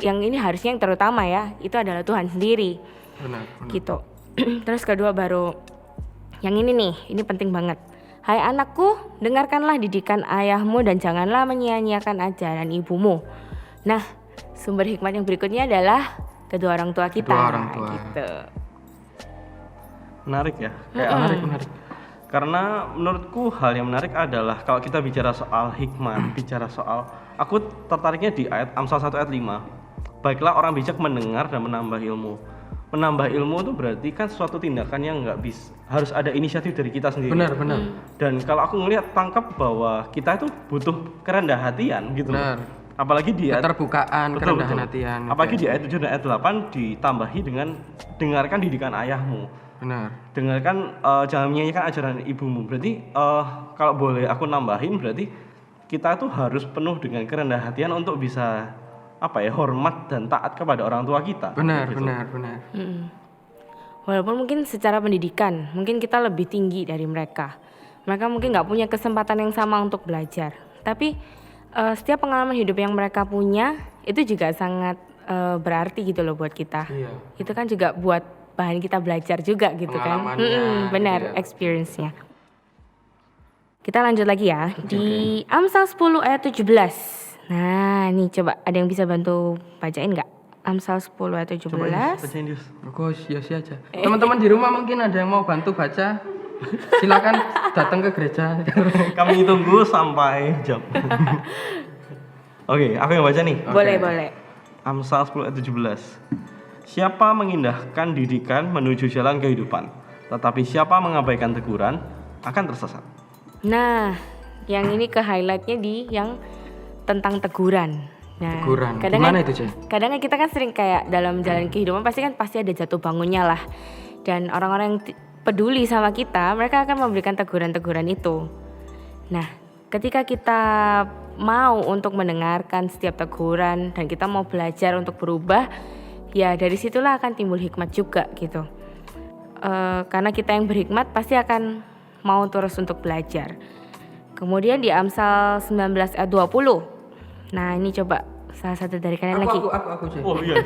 G: yang ini harusnya yang terutama ya, itu adalah Tuhan sendiri.
F: Benar.
G: Gitu. Terus kedua baru yang ini nih, ini penting banget. Hai anakku, dengarkanlah didikan ayahmu dan janganlah menyia-nyiakan ajaran ibumu. Nah, sumber hikmat yang berikutnya adalah kedua orang tua kita.
F: Kedua orang tua.
G: Gitu.
E: Menarik ya, kayak
F: Menarik.
E: karena menurutku hal yang menarik adalah kalau kita bicara soal hikmat, bicara soal, aku tertariknya di ayat Amsal 1 ayat 5. Baiklah orang bijak mendengar dan menambah ilmu. Menambah ilmu itu berarti kan suatu tindakan yang nggak bisa, harus ada inisiatif dari kita sendiri.
F: Benar.
E: Dan kalau aku ngelihat tangkap bahwa kita itu butuh kerendah hatian gitu.
F: Benar.
E: Apalagi di ayat
F: Keterbukaan, kerendahan hatian.
E: Apalagi di ayat 7 dan ayat 8 ditambahi dengan dengarkan didikan ayahmu.
F: Benar.
E: Dengarkan, jangan menyanyikan ajaran ibumu. Berarti kalau boleh aku nambahin, berarti kita tuh harus penuh dengan kerendahan hatian untuk bisa hormat dan taat kepada orang tua kita.
F: Benar.
E: Gitu.
G: Walaupun mungkin secara pendidikan, mungkin kita lebih tinggi dari mereka. Mereka mungkin nggak punya kesempatan yang sama untuk belajar. Tapi setiap pengalaman hidup yang mereka punya itu juga sangat berarti gitu loh buat kita.
F: Iya.
G: Itu kan juga buat bahan kita belajar juga gitu kan.
F: Pengalamannya,
G: Benar,
F: gitu ya.
G: experience-nya. Kita lanjut lagi ya. Di Amsal 10 ayat 17. Nah, nih coba ada yang bisa bantu bacain nggak? Amsal 10 ayat 17.
E: Coba Yus, bacain Yus.
F: Yos aja. Teman-teman di rumah mungkin ada yang mau bantu baca. Silakan datang ke gereja.
E: Kami tunggu sampai jam. Oke, aku yang baca nih.
G: Boleh.
E: Amsal 10 ayat 17. Siapa mengindahkan didikan menuju jalan kehidupan, tetapi siapa mengabaikan teguran akan tersesat.
G: Nah, yang ini ke highlightnya di yang tentang teguran. Nah,
F: Teguran.
G: kadang
F: Gimana itu, Cek?
G: Kadang kita kan sering kayak dalam jalan kehidupan pasti ada jatuh bangunnya lah. Dan orang-orang yang peduli sama kita, mereka akan memberikan teguran-teguran itu. Nah, ketika kita mau untuk mendengarkan setiap teguran dan kita mau belajar untuk berubah, ya dari situlah akan timbul hikmat juga gitu. Karena kita yang berhikmat pasti akan mau terus untuk belajar. Kemudian di Amsal 19 ayat 20. Nah, ini coba salah satu dari kalian lagi.
F: Aku Cek.
E: Oh iya.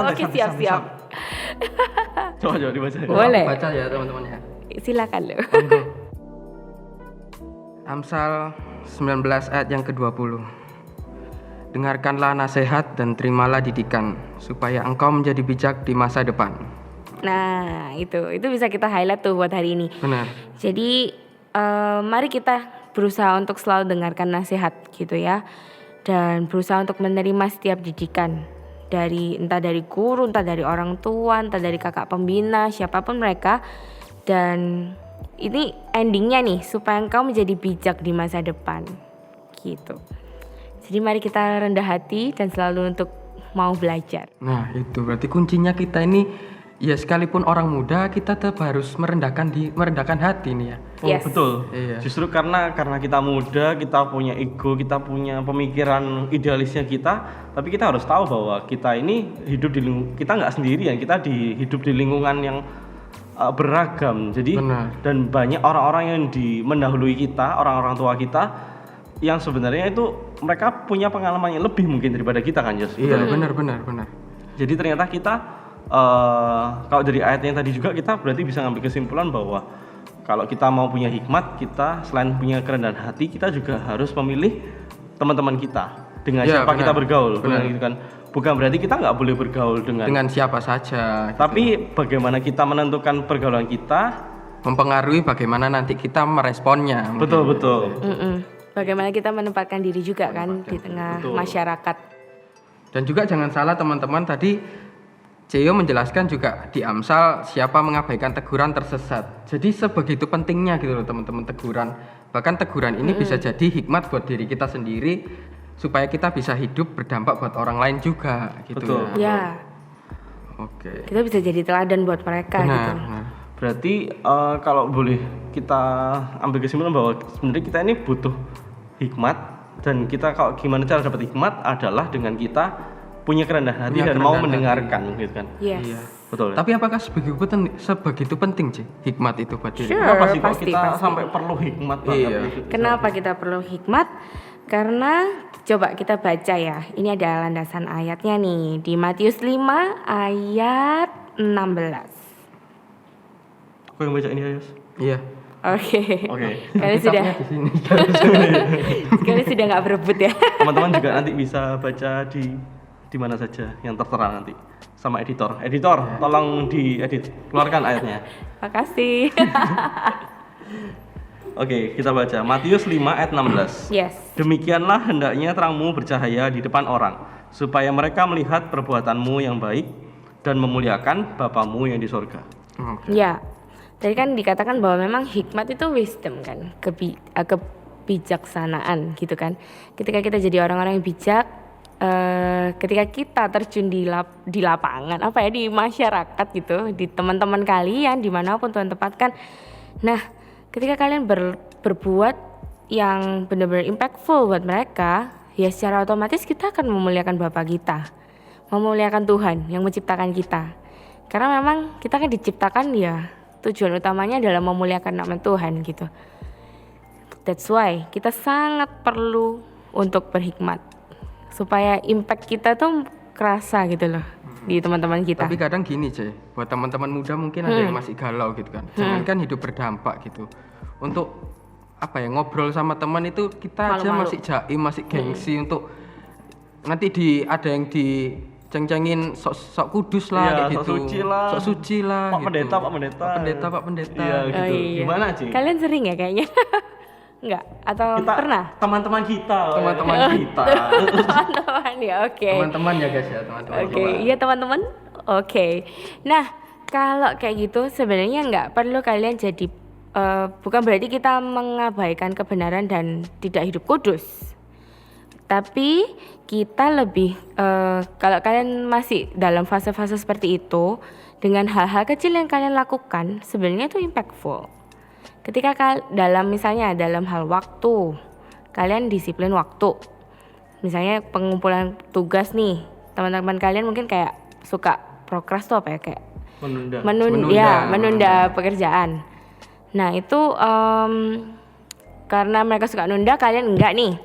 G: Oke, siap.
E: Coba dibaca.
G: Boleh.
F: Baca ya teman-teman ya.
G: Silakan loh.
F: Amsal 19 ayat yang ke-20. Dengarkanlah nasihat dan terimalah didikan, supaya engkau menjadi bijak di masa depan.
G: Nah, itu bisa kita highlight tuh buat hari ini.
F: Benar.
G: Jadi mari kita berusaha untuk selalu dengarkan nasihat gitu ya, dan berusaha untuk menerima setiap didikan entah dari guru, entah dari orang tua, entah dari kakak pembina, siapapun mereka. Dan ini endingnya nih, supaya engkau menjadi bijak di masa depan gitu. Jadi mari kita rendah hati dan selalu untuk mau belajar.
F: Nah, itu berarti kuncinya kita ini ya, sekalipun orang muda kita tetap harus merendahkan hati nih ya.
E: Oh
G: Yes.
E: betul.
F: Iya.
E: Justru karena kita muda, kita punya ego, kita punya pemikiran idealisnya kita, tapi kita harus tahu bahwa kita ini hidup di kita nggak sendirian, kita hidup di lingkungan yang beragam. Jadi
F: Benar.
E: dan banyak orang-orang yang mendahului kita, orang-orang tua kita yang sebenarnya itu mereka punya pengalaman yang lebih mungkin daripada kita kan, Jos.
F: Iya, benar.
E: Jadi ternyata kita kalau dari ayat yang tadi juga kita berarti bisa ngambil kesimpulan bahwa kalau kita mau punya hikmat, kita selain punya kerendahan hati, kita juga harus memilih teman-teman kita dengan
F: Ya,
E: siapa
F: benar.
E: kita bergaul,
F: Benar.
E: gitu kan. Bukan berarti kita nggak boleh bergaul dengan
F: Dengan siapa saja.
E: tapi bagaimana kita menentukan pergaulan kita
F: mempengaruhi bagaimana nanti kita meresponnya.
E: Betul, betul.
G: Bagaimana kita menempatkan diri juga kan di tengah
E: betul.
G: masyarakat.
F: Dan juga jangan salah teman-teman, tadi Ceo menjelaskan juga di Amsal siapa mengabaikan teguran tersesat. Jadi sebegitu pentingnya gitu loh teman-teman teguran. Bahkan teguran ini bisa jadi hikmat buat diri kita sendiri supaya kita bisa hidup berdampak buat orang lain juga gitu.
E: Betul.
F: Ya.
G: Ya,
F: Oke.
G: kita bisa jadi teladan buat mereka gitu.
F: Benar.
E: Berarti kalau boleh kita ambil kesimpulan bahwa sebenarnya kita ini butuh hikmat, dan kita kalau gimana cara dapat hikmat adalah dengan kita punya kerendahan hati
F: Punya
E: dan mau
F: kerendahan
E: mendengarkan gitu kan.
G: Yes.
F: Iya.
E: Betul.
F: Tapi apakah sebegitu penting sih hikmat itu buat diri?
G: Sure.
E: Kenapa sih kok
G: pasti,
E: kita
G: pasti.
E: sampai perlu hikmat banget?
F: Iya.
G: Kenapa kita perlu hikmat? Karena coba kita baca ya. Ini ada landasan ayatnya nih di Matius 5 ayat 16.
E: Aku yang baca ini Ayus.
F: Iya.
G: Oke.
E: Oke.
G: Kalian sudah
F: Kitabnya di sini.
G: kalian sudah nggak berebut ya.
E: Teman-teman juga nanti bisa baca di mana saja yang tertera nanti sama editor. Editor, tolong diedit, keluarkan ayatnya.
G: Makasih.
E: Oke, kita baca Matius 5 ayat 16.
G: Yes.
E: Demikianlah hendaknya terangmu bercahaya di depan orang, supaya mereka melihat perbuatanmu yang baik dan memuliakan Bapamu yang di sorga.
F: Oke.
G: Ya. Tadi kan dikatakan bahwa memang hikmat itu wisdom kan, kebijaksanaan gitu kan. Ketika kita jadi orang-orang yang bijak, ketika kita terjun di lapangan, apa ya, di masyarakat gitu, di teman-teman kalian dimanapun Tuhan tempatkan. Nah, ketika kalian berbuat yang benar-benar impactful buat mereka, ya secara otomatis kita akan memuliakan Bapa kita, memuliakan Tuhan yang menciptakan kita. Karena memang kita kan diciptakan ya, tujuan utamanya adalah memuliakan nama Tuhan gitu. That's why kita sangat perlu untuk berhikmat supaya impact kita tuh kerasa gitu loh di teman-teman kita.
F: Tapi kadang gini C, buat teman-teman muda mungkin ada yang masih galau gitu kan. Jangan kan hidup berdampak gitu. Untuk apa ya, ngobrol sama teman itu kita aja
G: Malu-malu.
F: masih jaim, masih gengsi untuk nanti ada yang diceng-cengin sok kudus lah
E: Iya,
F: kayak
E: sok
F: gitu.
E: suci lah.
F: Sok suci lah
E: Pak
F: gitu.
E: pendeta, Pak pendeta.
F: Pak pendeta, Pak pendeta.
E: Iya, gitu.
G: iya.
E: Gimana, Ci?
G: Kalian sering ya kayaknya? Enggak? Atau
E: Kita
G: pernah?
E: teman-teman kita.
F: Teman-teman kita.
G: Teman-teman ya, oke.
F: Teman-teman ya guys ya, teman-teman.
G: Oke, iya teman-teman. Oke. Nah, kalau kayak gitu sebenarnya nggak perlu kalian jadi bukan berarti kita mengabaikan kebenaran dan tidak hidup kudus. Tapi kita lebih kalau kalian masih dalam fase-fase seperti itu, dengan hal-hal kecil yang kalian lakukan sebenarnya itu impactful. Ketika misalnya dalam hal waktu, kalian disiplin waktu. Misalnya pengumpulan tugas nih, teman-teman kalian mungkin kayak suka prokras tuh apa ya, kayak menunda pekerjaan. Nah itu karena mereka suka nunda, kalian enggak nih.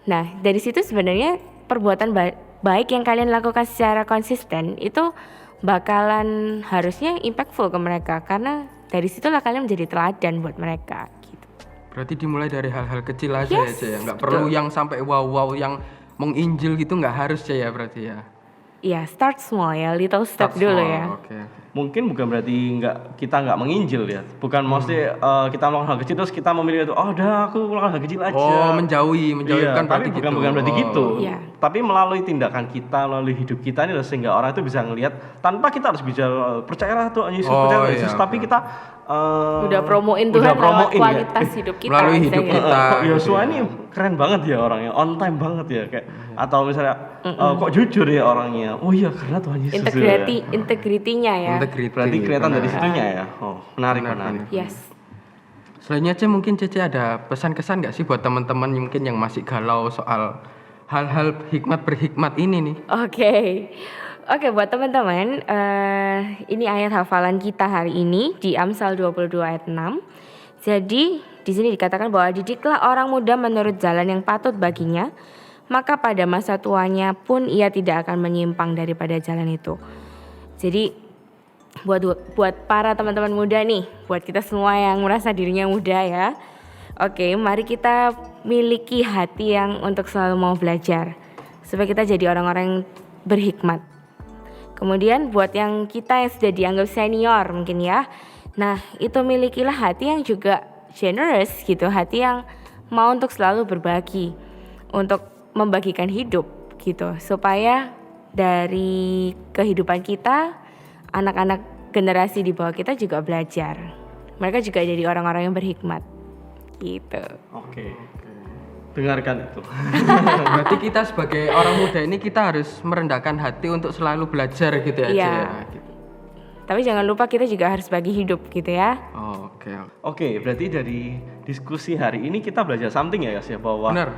G: Nah dari situ sebenarnya perbuatan baik yang kalian lakukan secara konsisten itu bakalan harusnya impactful ke mereka, karena dari situlah kalian menjadi teladan buat mereka gitu.
F: Berarti dimulai dari hal-hal kecil aja ya,
G: Yes,
F: C, ya. Nggak perlu yang sampai wow yang menginjil gitu, nggak harus C ya berarti ya.
G: Ya start small ya, little step
F: Start
G: dulu
F: small,
G: ya.
F: Oke.
E: Mungkin bukan berarti kita nggak menginjil ya. Bukan maksudnya kita melakukan hal kecil terus kita memilih itu, oh udah aku melakukan hal kecil aja.
F: Oh, menjauhkan
E: Iya,
F: berarti
E: tapi
F: gitu.
E: bukan berarti gitu.
G: Iya.
E: Tapi melalui tindakan kita, melalui hidup kita ini sehingga orang itu bisa ngelihat tanpa kita harus bicara percayalah Tuhan Yesus,
F: Oh,
E: percayalah
F: iya,
E: Yesus,
F: oke.
E: tapi kita
G: Udah promoin Tuhan lewat
E: promoin ya.
G: kualitas hidup kita.
F: Melalui hidup
G: misalnya.
F: kita.
E: Kok Yosua
F: gitu
E: ini keren banget ya orangnya, on time banget ya kayak atau misalnya kok jujur ya orangnya. Oh iya karena Tuhan Yesus.
G: Integritinya ya.
F: Integrity.
E: Berarti kelihatan dari
F: benar.
E: situnya ya. Oh, menarik.
F: Benar.
G: Yes.
F: Selainnya C, mungkin Cece ada pesan-kesan nggak sih buat teman-teman mungkin yang masih galau soal hal-hal berhikmat ini nih?
G: Oke, buat teman-teman, ini ayat hafalan kita hari ini di Amsal 22 ayat 6. Jadi di sini dikatakan bahwa didiklah orang muda menurut jalan yang patut baginya, maka pada masa tuanya pun ia tidak akan menyimpang daripada jalan itu. Jadi buat para teman-teman muda nih, buat kita semua yang merasa dirinya muda ya. Oke, mari kita miliki hati yang untuk selalu mau belajar, supaya kita jadi orang-orang yang berhikmat. Kemudian buat yang kita yang sudah dianggap senior mungkin ya, Nah, itu milikilah hati yang juga generous gitu, hati yang mau untuk selalu berbagi, untuk membagikan hidup gitu, supaya dari kehidupan kita, anak-anak generasi di bawah kita juga belajar. Mereka juga jadi orang-orang yang berhikmat gitu.
E: Oke. Dengarkan itu.
F: Berarti kita sebagai orang muda ini kita harus merendahkan hati untuk selalu belajar gitu aja
G: Iya.
F: ya. Gitu.
G: Tapi jangan lupa kita juga harus bagi hidup gitu ya.
F: Oh, oke.
E: Oke, berarti dari diskusi hari ini kita belajar something ya guys ya, bahwa
F: Benar.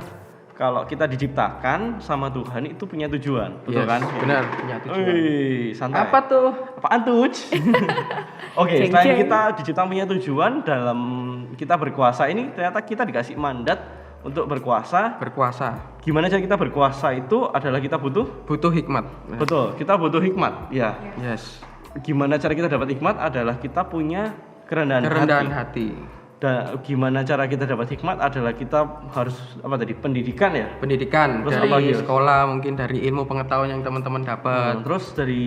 E: kalau kita diciptakan sama Tuhan itu punya tujuan, betul
F: Yes,
E: kan?
F: benar, punya tujuan.
E: Wih, santai.
F: Apa tuh?
E: Apaan tuh? Oke,
G: Jeng,
E: selain
G: jeng.
E: kita diciptakan punya tujuan dalam kita berkuasa ini, ternyata kita dikasih mandat untuk berkuasa.
F: Berkuasa.
E: Gimana cara kita berkuasa itu adalah kita butuh?
F: Butuh hikmat.
E: Betul, kita butuh hikmat. Ya.
F: Yes.
E: Gimana cara kita dapat hikmat adalah kita punya kerendahan
F: hati.
E: Dan gimana cara kita dapat hikmat adalah kita harus apa tadi? Pendidikan ya.
F: Pendidikan
E: Terus apa
F: dari
E: lagi?
F: sekolah, mungkin dari ilmu pengetahuan yang teman-teman dapat.
E: Terus dari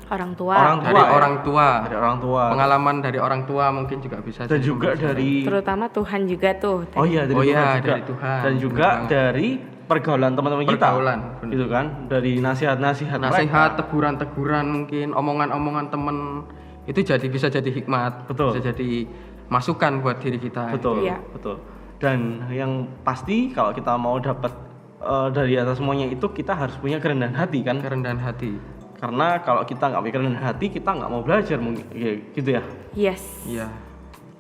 G: Orang tua.
F: Dari
E: ya?
F: orang tua.
E: Dari orang tua.
F: Pengalaman dari orang tua mungkin juga bisa.
E: Dan
F: jadi
E: juga
F: pembelajaran.
E: dari
G: Terutama Tuhan juga tuh.
E: Oh iya dari
F: Oh
E: Tuhan
F: iya,
E: juga.
F: dari Tuhan.
E: Dan juga
F: Benar.
E: dari pergaulan teman-teman kita.
F: Pergaulan, benar.
E: Gitu kan? Dari nasihat-nasihat
F: Nasihat,
E: mereka.
F: teguran-teguran mungkin, omongan-omongan temen itu bisa jadi hikmat.
E: Betul.
F: Bisa jadi masukan buat diri kita.
E: Betul,
G: Iya.
E: betul. Dan yang pasti kalau kita mau dapat dari atas semuanya itu kita harus punya kerendahan hati kan?
F: Kerendahan hati.
E: Karena kalau kita nggak punya kerendahan hati kita nggak mau belajar mungkin ya, gitu ya.
G: Yes.
F: Iya.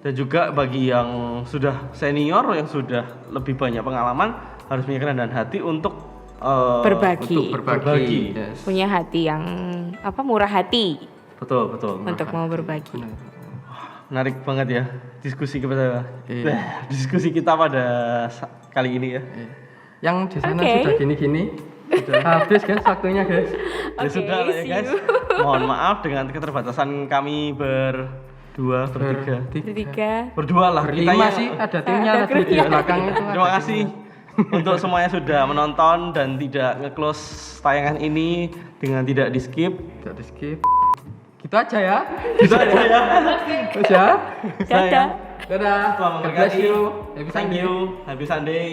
E: Dan juga bagi yang sudah senior yang sudah lebih banyak pengalaman harus punya kerendahan hati untuk
G: Berbagi.
F: Untuk berbagi.
E: Berbagi.
F: Yes.
G: Punya hati yang murah hati
E: betul, betul.
G: untuk mau berbagi.
F: Benar.
E: Menarik banget ya diskusi
F: Iya.
E: diskusi kita pada kali ini ya.
F: Yang di sana
G: Oke.
F: sudah gini-gini. Sudah habis guys waktunya guys.
E: Ya sudah lah ya
G: see
E: guys.
G: you.
E: Mohon maaf dengan keterbatasan kami berdua, bertiga.
G: Bertiga.
E: Berdua lah kita
F: Berlima
E: yang-
F: sih, ada timnya
G: Ada
F: tadi di
G: krunya.
F: belakang itu.
E: Terima kasih untuk semuanya sudah menonton dan tidak nge-close tayangan ini dengan tidak di skip.
F: Tidak di skip. Gitu aja ya.
E: Itu aja ya.
F: Terus ya.
G: Dadah.
F: Dadah.
E: Tuhan
F: God bless
E: memberkati.
F: you. Happy
E: Thank
F: Sunday.
E: you. Happy Sunday.